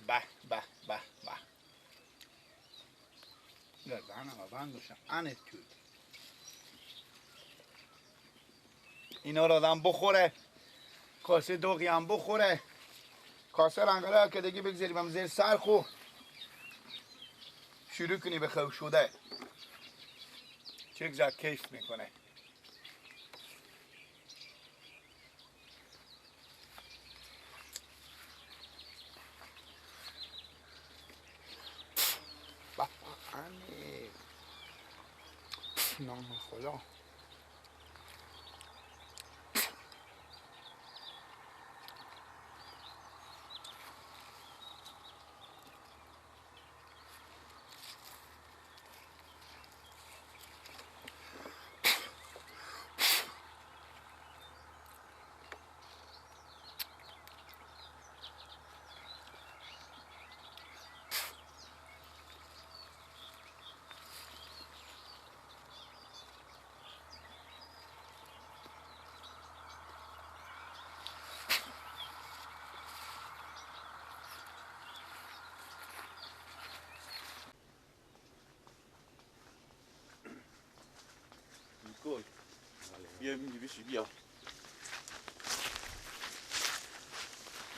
به به به به. گردنم بندشم انت توی اینا رو آدم بخوره، کاسه دوغی هم بخوره، کاسه رنگاله که دیگه بگذاریم هم زیر سر خو شروع کنی به خوش شده. چک زد کیف میکنه. نام خدا. گل بیا میگی بشی بیا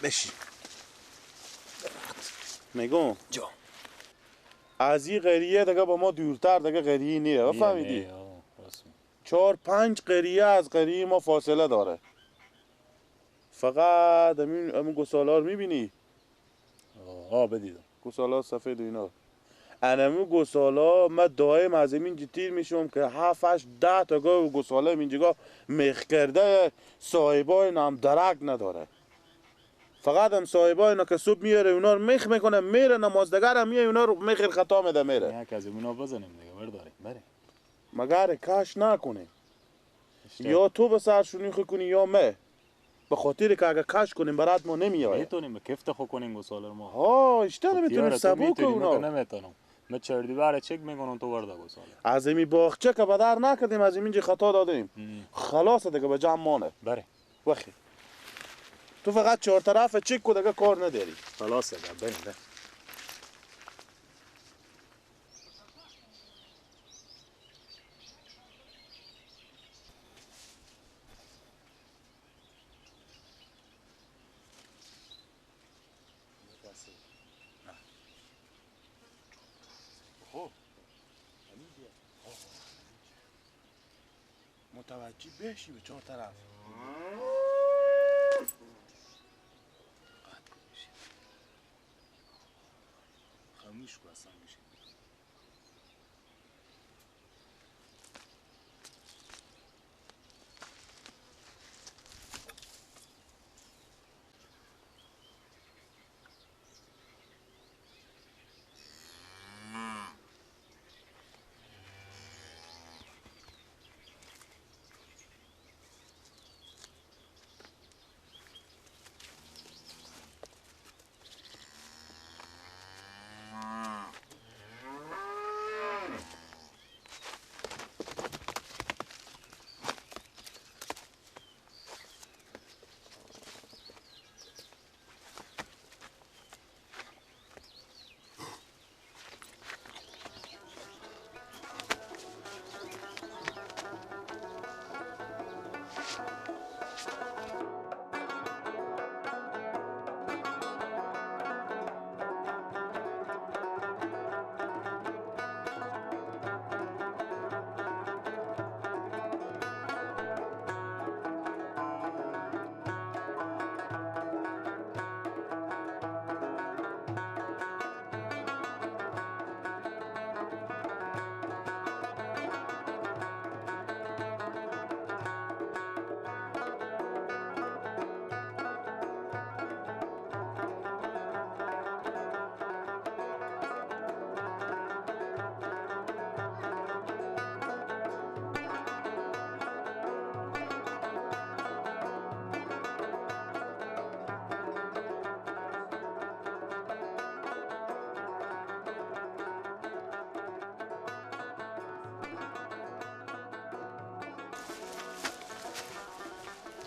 بشی میگم جا از این قریه دیگه با ما دورتر دیگه قریه نیه فهمیدی؟ 4-5 قریه از قریه ما فاصله داره. فقط همین گسالار میبینی؟ بدیدم گسالا سفید و اینا. انمو گسالا من دایم از این جتیر میشم که 7-8-10 تا گاو گسالا اینجا میخ کرده صاحبای نام درک نداره. فقط هم صاحبای اینا که صبح میاره اونا رو میخ میکنه میره نمازدگر هم میاره اونا رو میخیر خطا میده میره. یک از اونا بزنیم دیگه برداریم بریم. مگر کش نکنه یا تو به سرشونی خو کنی یا مه، به خاطر که اگه کش کنیم برات ما نمیاد. میتونیم به کفت خو کنیم گساله ما. ها اشته نمیتونیم سبوک اونا. من نمیتونم. من چردی باره چک میکنم تو ورده گساله. از این باغچه که بدر نکردیم از اینجا خطا دادیم. خلاص دیگه به جمع مانه. بره. وخی. تو فقط 4 طرف چک کو دیگه کار نداری. خلاص دیگه بریم. متوجه بشی به 4 طرف. خاموش کو اصلا میشه.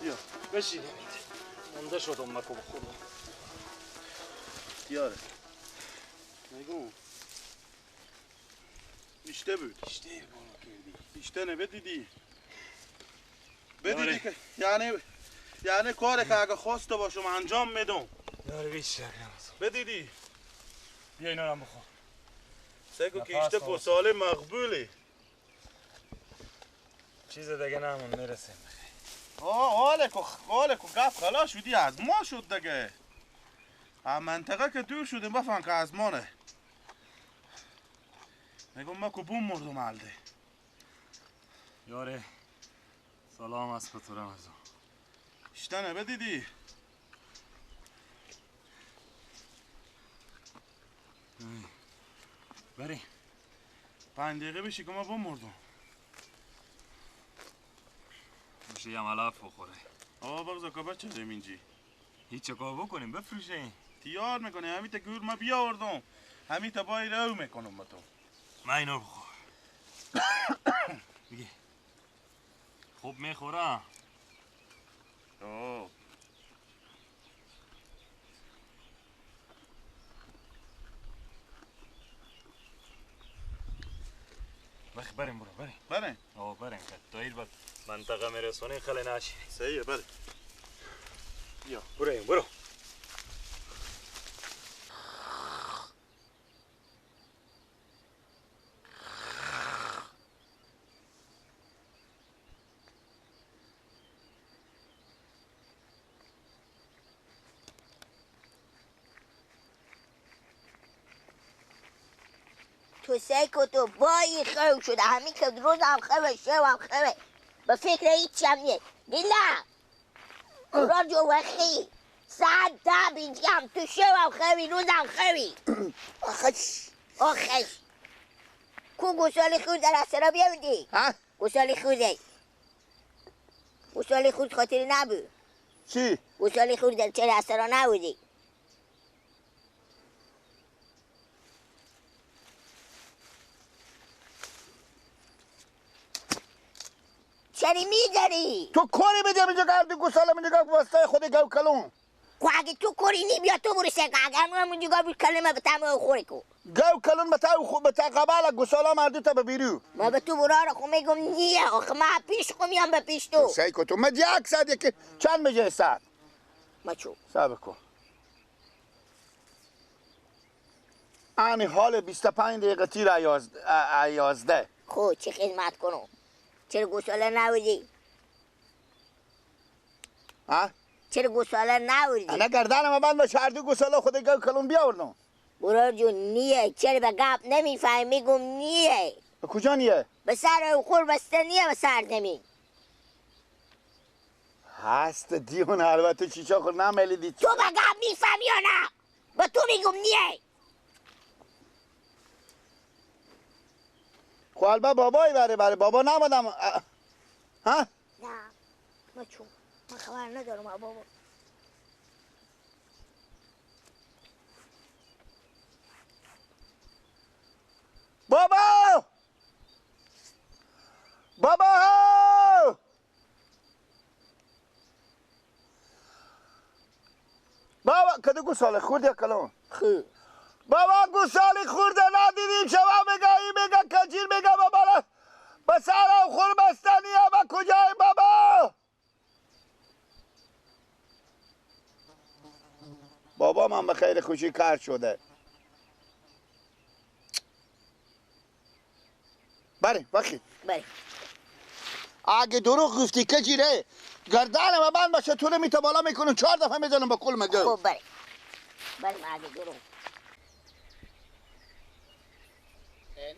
بیا بشینید. مونده شدم مکو بخورم. یاره نگو بیشته بود بیشته نه بدیدی که یعنی کاری که اگه خواسته باشم انجام میدم یاره بیشتر بدیدی بیا اینا رو هم بخور سگو که اشته گساله مقبولی چیز دیگه نمون میرسیم حاله که گفت خلاص شدی از ما شد دیگه منطقه که دور شدیم بفهم که از مانه میگم ما که بوم مردم الده یاره سلام از پتورم از اون اشتنه بدیدی بری 5 دقیقه بشی که ما بوم مردم میشه یه ملف بخوره بغضا که بچه دیم اینجی هیچ چکار بکنیم بفروشیم تیار میکنه همین تا گور ما بیاوردم همین تا بای رو میکنم با تو من اینو بخور بگی خوب میخورم بخی بریم بریم بریم بریم که دایر بعد منطقه میرسونی خیلی نشی صحیحه بریم یا برو تو سیکو تو بایی خیلی شده همین که روزم خیلی شبم خیلی به فکر هیچی هم نیست دیلا راجو وقتی ساعت 10 بینجیم تو شبم خیلی روزم خیلی آخش کو گوسالی خود در اصلا بیاویدی گوسالی خوده گوسالی خود خاطری نبود چی؟ گوسالی خود در چرا اصلا نبودی چری میداری؟ تو کاری بدیم اینجا گردی گساله منجا گفت واسطه خود گو کلون خو اگه تو کاری نی بیا تو برو سکه اگر من منجا گفت کلمه به تمه خوری کو گو کلون به تا قبال گساله مردو تا ببیرو ما به تو برا رو خو میگم نیه آخه ما پیش خو میام به پیش تو سیکو تو مجی 100 یکی چند میجه 100 ما چو صبر کن آنی حال 25 دقیقه تیر 11 خو چه خدمت کنم چرا گساله نوردی؟ ها؟ چرا گساله نوردی؟ انا گردانم بند با شهردی گساله خود گو کلون بیاوردم برا جون نیه چرا به گپ نمیفهم میگم نیه کجا نیه؟ به سر خور بسته نیه به سر زمین هست دیون البته چیچا خود نمیلیدی تو به گپ میفهم یا نه؟ به تو میگم نیه خو البته بابایی بره بابا نمادم ها؟ نه ما چون من خبر ندارم بابا بابا بابا بابا کدو گساله خورد یا کلون خو بابا گسالی خورده ندیدیم شما میگه کجیر میگه بابا بسرم خور بستنی اما کجای بابا بابا من به خیر خوشی کار شده بریم بخی بریم اگه دروغ گفتی کجیره گردانم من باشه تو نمیتا بالا میکنم 4 دفعه میزنم با کل مگه خب بریم اگه درو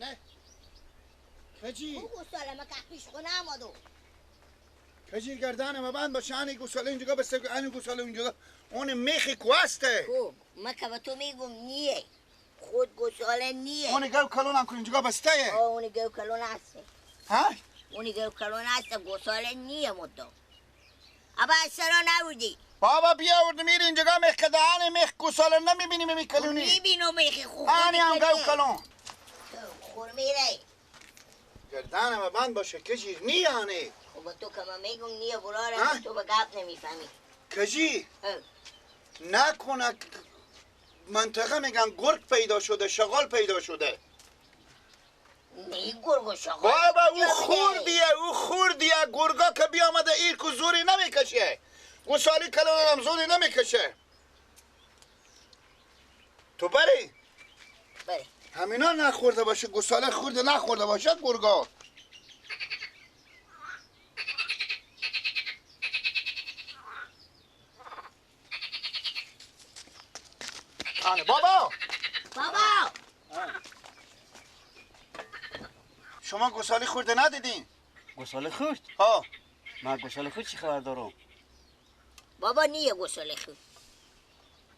نه کجی او گساله ما که پیش خونه امادو کجی گردانم من باشه انی گساله اینجا بسته انی گساله اونجا اون میخی کواسته خب ما که به تو میگم نیه خود گساله نیه اون گو کلون هم کن اینجا بسته اونی گو کلون هسته ها اونی گو کلون هسته گساله نیه مدام ابا سرا نبودی بابا بیا ورد میری اینجا میخ کدانه میخ گساله نمیبینی میکلونی میبینم میخی خوب آنی هم گو کلون خور میره گردانم من باشه کجی نیانه خب تو که من میگم نیه براره تو به گپ نمیفهمی کجی نکنه منطقه میگن گرگ پیدا شده، شغال پیدا شده. نه گرگ و شغال بابا او کجا خوردیه گرگا که بیامده ایر که زوری نمیکشه، گوسالی کلان هم زوری نمیکشه. تو بری بله. همینا نخورده باشه، گوساله خورده نخورده باشه گرگا. بابا شما گوسالی خورده ندیدین؟ گوساله خورد؟ ها من گوساله خورد چی خبر دارم؟ بابا نیه گوساله خورد.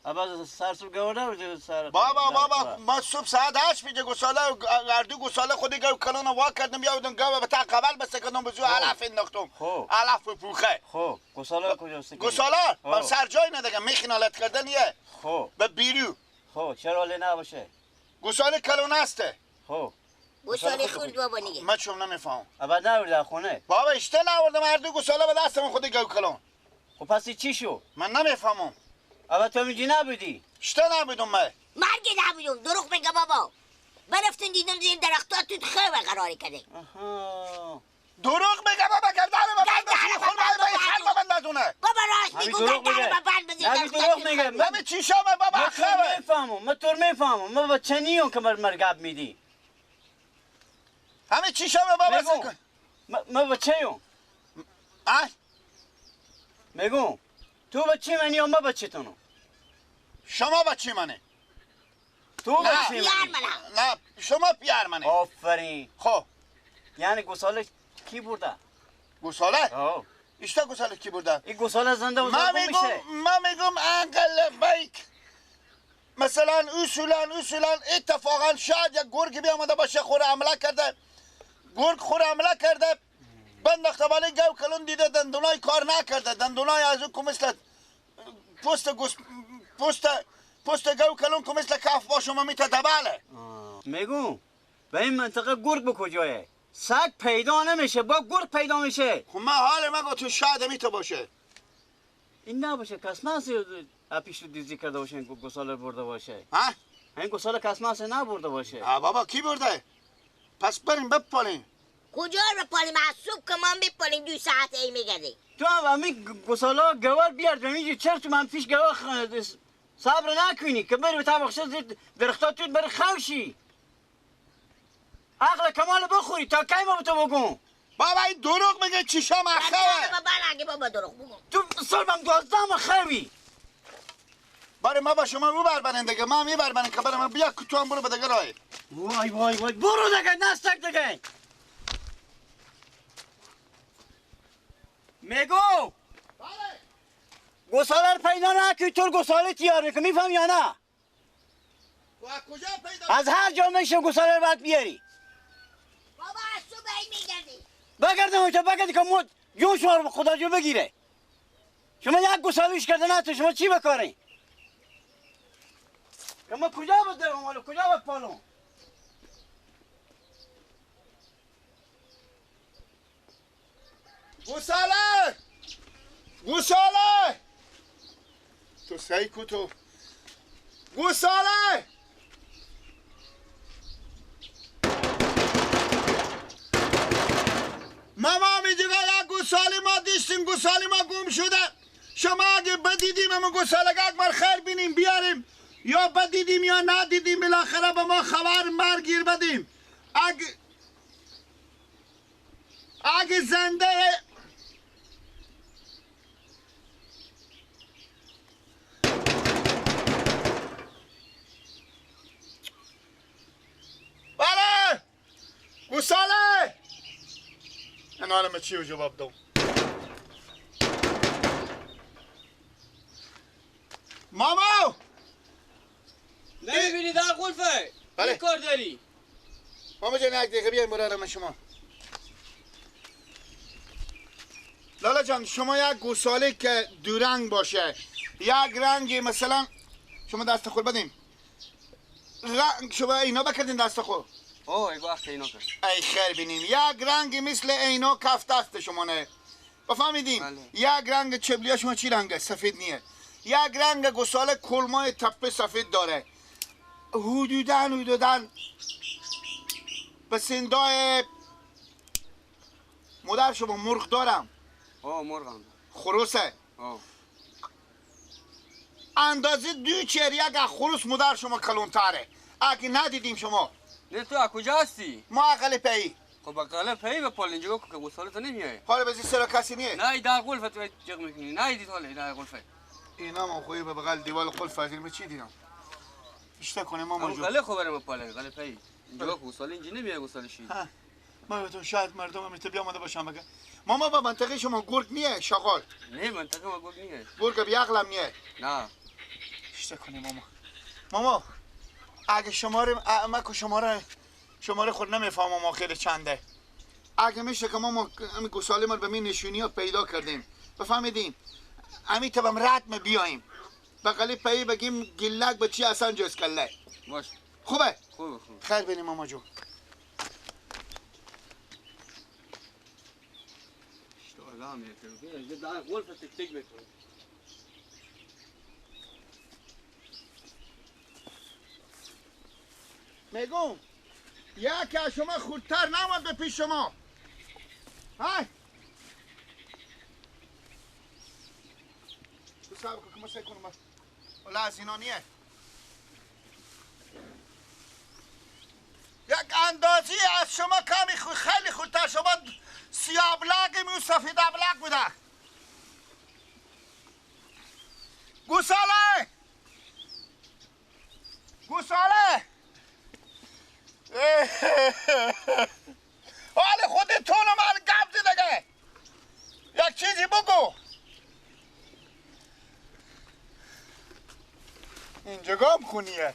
اما سر صبح گواره بود سر بابا ما صبح ساعت 8 میگه گوساله اردو گوساله خودی گو کلون وا کردم یادم گو به تا قبل بس کردم بزو علف انداختم. خب علف پوخه. خب گوساله کجاست؟ گوساله بر سر جای ندگم میخینالت کردنیه. خب به بیرو. خب چرا ولی نباشه؟ گوساله کلون هسته. خب گوساله خورد بابا نیه. من چون نمیفهم. ابد نبرده خونه؟ بابا اشته نوردم اردو گوساله به دستم خودی گو کلون. خب پس چی شو؟ من نمیفهمم. ابد تو میگی نبودی؟ اشته نبودم من. مرگ نبودم دروغ بگه بابا. برفتن دیدم زیر درختات تو خیلی قراری کرده. آها دروغ بگه بابا گردن من بزنی خود من بندازونه. بابا راست همین میگو دروغ گردن میگه. من بند بزیر همین دروغ میگه. من چی شما بابا من خبر میفهمم من تو میفهمم من با چنیون که مرگب میدی همه چی شما بابا میگو من با چیون میگو تو با چی منی و من با چی تونو شما با چی منه تو با چی پیار منی منم. نه شما پیار منه آفرین خب یعنی گوساله کی برده گوساله آه اشتا گوساله کی برده این گوساله زنده و من زنده میشه میگم انقل بیک مثلا اصولا اتفاقا شاید یک گرگ بیامده باشه خور حمله کرده گرگ خور حمله کرده بنداخته بالا گو کلون دیده دندونای کار نکرده دندونای از اون که مثل پوست گو کلون که مثل کف باشه ما میته دباله میگو به این منطقه گرگ به کجایه سگ پیدا نمیشه با گرگ پیدا میشه خب من حال من تو شاید میته باشه این نباشه کس ناسی اپیش رو دیزی کرده باشه این گوساله برده باشه ها این گوساله کس ناسی نبرده باشه بابا کی برده پس بریم بپالیم کجا رو پالیم از صبح که من بپالیم 2 ساعت ای میگرده. تو هم همین گوساله گوار بیار بمیجی چرا تو من پیش گوار صبر نکنی که بری به طبق شد درختات توت بری خوشی عقل کمال بخوری تا کی ما به تو بگم بابا این دروغ میگه چیشم اخوه بابا نگه بابا دروغ بگم. تو سرمم 12 خوی برای ما با شما او بربنن دیگه ما می بربنن که برای ما بیا که تو هم برو به دیگه رای وای برو دیگه نستک دیگه میگو گوساله رو پیدا نکنی تو گوساله تیار میکنی میفهم یا نه تو از کجا پیدا از هر جا میشه گوساله رو باید بیاری بابا از صبح ای میگردی. بگردم اونجا بگردی که مود جون شما رو خدا جو بگیره شما یک گوسالهش کرده نه تو شما چی بکارین که ما کجا بدرم حالا کجا بپالم گوساله تو سیکو تو گوساله ماما میگه یک گوساله ما دیشتیم گوساله ما گم شده شما اگه بدیدیم اما گوساله اکبر خیر بینیم بیاریم یا بدیدیم یا ندیدیم بالاخره به ما خبر مرگیر بدیم اگه زنده بله گوساله این حالم چی رو جواب دوم ماما نمیبینی در قلفه بله. این کار داری ماما جان یک دقیقه بیایم برارم شما لالا جان شما یک گوساله که دو رنگ باشه یک رنگی مثلا شما دست خود بدیم شما اینا بکردین دست خود اوه ای وقت اینا کرد ای خیر بینیم یک رنگی مثل اینا کف دست شما نه بفهمیدیم بله. یک رنگ چبلیا شما چی رنگه سفید نیه یک رنگ گساله کلمای تپه سفید داره. حدوداً به سندای مادر شما مرغ دارم. اوه مرغم. خروسه. اوه. اندازه 2 چهر یک از خروس مادر شما کلونتره. اگه ندیدیم شما. نه تو از کجا هستی؟ ما اقل پی. خب اقلا پی به پالنجا که گوساله تو نمیای. حالا بزی سر کسی نیه. نه در قلفت تو جگ میکنی. نه ایدی حالا در قلفت. اینا ما خوی به بغل دیوال قلف از این چی دیدم. اشته کنه ماما اما جو. گله خبر ما پالن گله پی. اینجا گوساله اینجا نمیای گوساله شی. ما تو شاید مردم هم بیا آمده باشم بگه. ماما با منطقه شما گرگ نیه شغال. نه منطقه ما گفت نیه. گرگ بی عقلم نیه. نه. اشته کنه ماما اگه شماره خود نمیفهمم آخر چنده. اگه میشه که ما همین گوساله ما به می نشونی ها پیدا کردیم بفهمیدین همین تبم رد بیاییم بقیلی پایی بگیم گلک به چی اصلا جز کله باش. خوبه؟ خوب. خیر بینیم ماما جو. اشتغال هم میکنه. در قلفت تک تک میکنه. میگم یکی از شما خودتر نماد به پیش شما. های تو صبر کن که ما سعی کنم ولی از اینا نیه. یک اندازی از شما کمی خیلی خودتر شما سیاه ابلق و سفید ابلق بوده. گوساله حال خودتون رو من گپ دیدگه یک چیزی بگو. اینجا گام خونیه.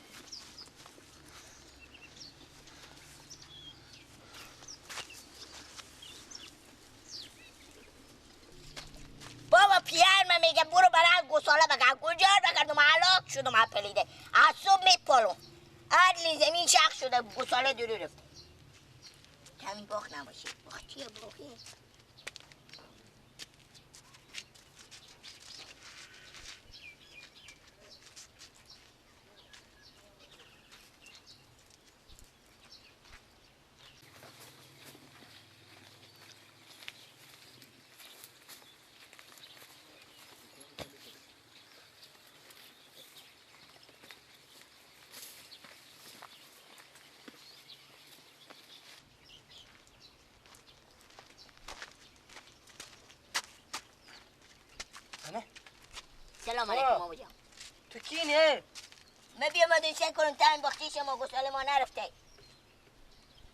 بابا پیر من میگه برو برای گوساله بگم کجا بگردم علاق شدم اپلیده از صبح میپالم عدلی زمین شخ شده گوساله دورو رفته. کمی باخ نباشه. باخ چیه باخی؟ سلام علیکم ماما جان. تو کی نه؟ من بیامدون چک کنم تایم باختی شما گوساله ما نرفته.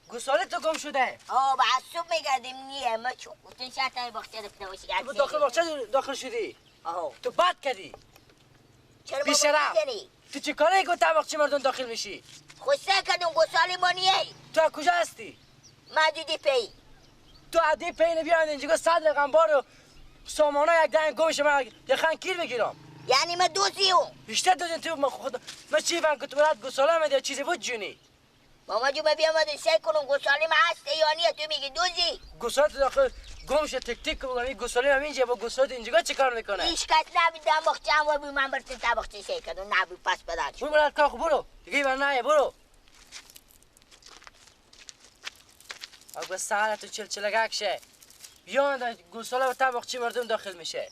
گوساله تو گم شده. با از صبح میگردیم نیه ما چون گفتن شاید تایم باختی رفته باشی. تو داخل باغچه داخل شدی. تو بد کردی. چرا بی ما شرف. میزنی؟ تو چه کاری گفت باغچه مردم داخل میشی؟ خوسته کدوم گوساله ما نیه. تو از کجا هستی؟ مدودی پی. تو عدی پین بیان اینجا 100 رقم بارو سامانه یک دنگ گمش من یه خنکیر بگیرم. یعنی من دوزیوم. بیشتر دوزین تو من خود من چی فهم که تو برات گوساله میده چیزی بود جونی. ماما جو من بیامدون چک کنم گوساله ما هست یا نیه تو میگی دوزی. گوساله تو داخل گمش تک تک کنم گوساله من اینجا با گوساله اینجا چه کار میکنه؟ هیچ کس نبیدم باخچه هم و بی من برسه تا باخچه شی کردم نبی پس بدرش. برو برات کاخ برو دیگه من نه برو. اگه ساعت تو چلچلگک شه بیان گوساله و تا باغچه مردم داخل میشه.